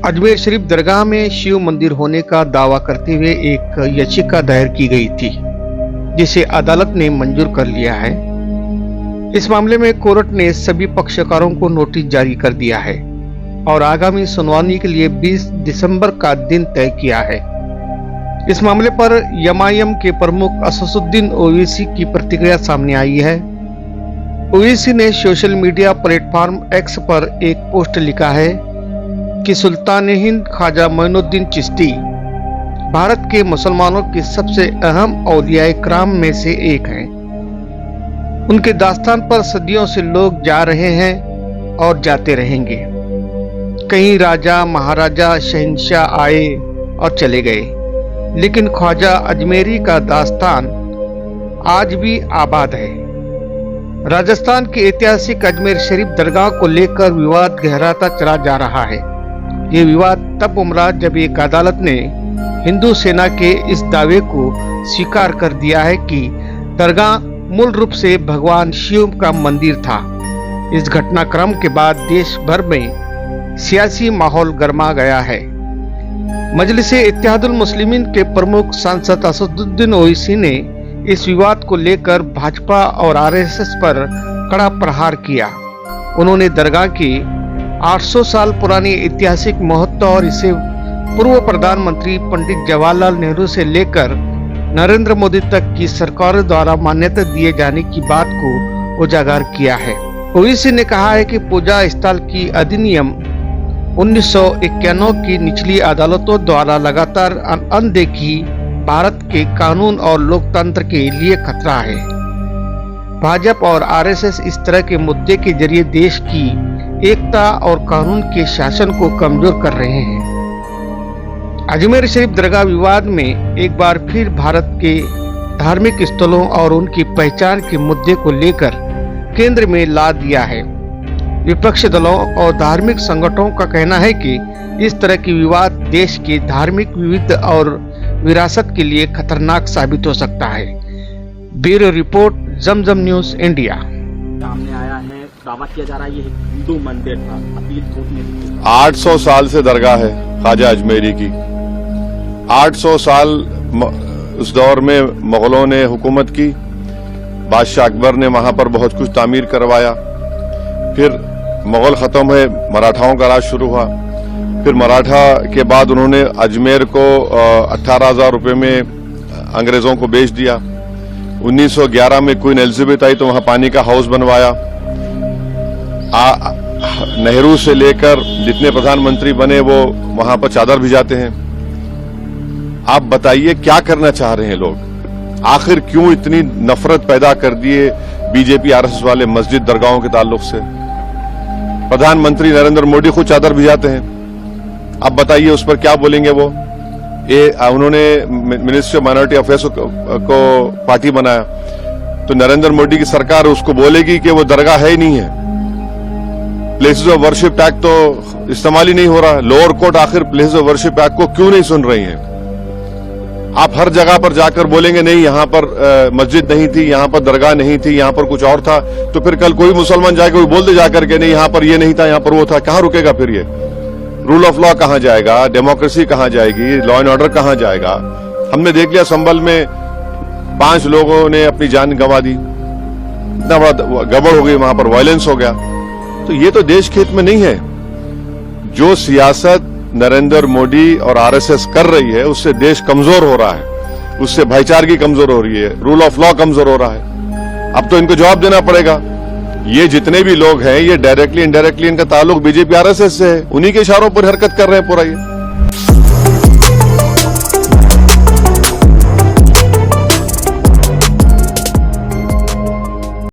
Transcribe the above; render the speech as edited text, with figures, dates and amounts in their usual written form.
अजमेर शरीफ दरगाह में शिव मंदिर होने का दावा करते हुए एक याचिका दायर की गई थी, जिसे अदालत ने मंजूर कर लिया है। इस मामले में कोर्ट ने सभी पक्षकारों को नोटिस जारी कर दिया है और आगामी सुनवाई के लिए 20 दिसंबर का दिन तय किया है। इस मामले पर एमआईएम के प्रमुख असदुद्दीन ओवैसी की प्रतिक्रिया सामने आई है। ओवैसी ने सोशल मीडिया प्लेटफॉर्म एक्स पर एक पोस्ट लिखा है कि सुल्तान हिंद ख्वाजा मोइनुद्दीन चिश्ती भारत के मुसलमानों के सबसे अहम औलियाए किराम में से एक हैं। उनके दास्तान पर सदियों से लोग जा रहे हैं और जाते रहेंगे। कई राजा महाराजा शहंशाह आए और चले गए, लेकिन ख्वाजा अजमेरी का दास्तान आज भी आबाद है। राजस्थान के ऐतिहासिक अजमेर शरीफ दरगाह को लेकर विवाद गहराता चला जा रहा है। ये विवाद तब उमड़ा जब एक अदालत ने हिंदू सेना के इस दावे को स्वीकार कर दिया है कि दरगाह मूल रूप से भगवान शिव का मंदिर था। इस घटनाक्रम के बाद देश भर में सियासी माहौल गर्मा गया है। मजलिस इत्तेहादुल मुस्लिमीन के प्रमुख सांसद असदुद्दीन ओवैसी ने इस विवाद को लेकर भाजपा और आरएसएस पर कड़ा प्रहार किया। उन्होंने दरगाह की 800 साल पुरानी ऐतिहासिक महत्व और इसे पूर्व प्रधानमंत्री पंडित जवाहरलाल नेहरू से लेकर नरेंद्र मोदी तक की सरकारों द्वारा मान्यता दिए जाने की बात को उजागर किया है। ओवैसी ने कहा है कि पूजा स्थल की अधिनियम 1991 की निचली अदालतों द्वारा लगातार अनदेखी भारत के कानून और लोकतंत्र के लिए खतरा है। भाजपा और आरएसएस इस तरह के मुद्दे के जरिए देश की एकता और कानून के शासन को कमजोर कर रहे हैं। अजमेर शरीफ दरगाह विवाद में एक बार फिर भारत के धार्मिक स्थलों और उनकी पहचान के मुद्दे को लेकर केंद्र में ला दिया है। विपक्ष दलों और धार्मिक संगठनों का कहना है कि इस तरह की विवाद देश की धार्मिक विविधता और विरासत के लिए खतरनाक साबित हो सकता है। ब्यूरो रिपोर्ट, जमजम न्यूज इंडिया। सामने आया है, दावा किया जा रहा है ये हिंदू मंदिर था। अपील कोर्ट ने 800 साल से दरगाह है ख्वाजा अजमेरी की। 800 साल उस दौर में मुगलों ने हुकूमत की। बादशाह अकबर ने वहां पर बहुत कुछ तामीर करवाया। फिर मुगल खत्म हुए, मराठाओं का राज शुरू हुआ। फिर मराठा के बाद उन्होंने अजमेर को 18,000 रुपये में अंग्रेजों को बेच दिया। 1911 में क्वीन एलिजाबेथ आई तो वहां पानी का हाउस बनवाया। नेहरू से लेकर जितने प्रधानमंत्री बने वो वहां पर चादर भिजाते हैं। आप बताइए क्या करना चाह रहे हैं लोग? आखिर क्यों इतनी नफरत पैदा कर दिए बीजेपी आरएसएस वाले मस्जिद दरगाहों के ताल्लुक से? प्रधानमंत्री नरेंद्र मोदी खुद चादर भिजाते हैं। अब बताइए उस पर क्या बोलेंगे वो? उन्होंने मिनिस्ट्री ऑफ माइनॉरिटी अफेयर्स को पार्टी बनाया तो नरेंद्र मोदी की सरकार उसको बोलेगी कि वो दरगाह है ही नहीं है। प्लेसेस ऑफ वर्शिप एक्ट तो इस्तेमाल ही नहीं हो रहा। लोअर कोर्ट आखिर प्लेसेस ऑफ वर्शिप एक्ट को क्यों नहीं सुन रही है? आप हर जगह पर जाकर बोलेंगे नहीं यहाँ पर मस्जिद नहीं थी, यहाँ पर दरगाह नहीं थी, यहाँ पर कुछ और था, तो फिर कल कोई मुसलमान जाकर कोई बोल दे जाकर के नहीं यहाँ पर ये नहीं था, यहाँ पर वो था। कहाँ रुकेगा फिर ये? रूल ऑफ लॉ कहाँ जाएगा? डेमोक्रेसी कहाँ जाएगी? लॉ एंड ऑर्डर कहाँ जाएगा? हमने देख लिया संभल में 5 लोगों ने अपनी जान गंवा दी। इतना बड़ा गड़बड़ हो गई, वहां पर वायलेंस हो गया। तो ये तो देश के हित में नहीं है। जो सियासत नरेंद्र मोदी और आरएसएस कर रही है उससे देश कमजोर हो रहा है, उससे भाईचारगी कमजोर हो रही है, रूल ऑफ लॉ कमजोर हो रहा है। अब तो इनको जवाब देना पड़ेगा। ये जितने भी लोग हैं ये डायरेक्टली इनडायरेक्टली इनका ताल्लुक बीजेपी आरएसएस से है। उन्हीं के इशारों पर हरकत कर रहे हैं पूरा ये।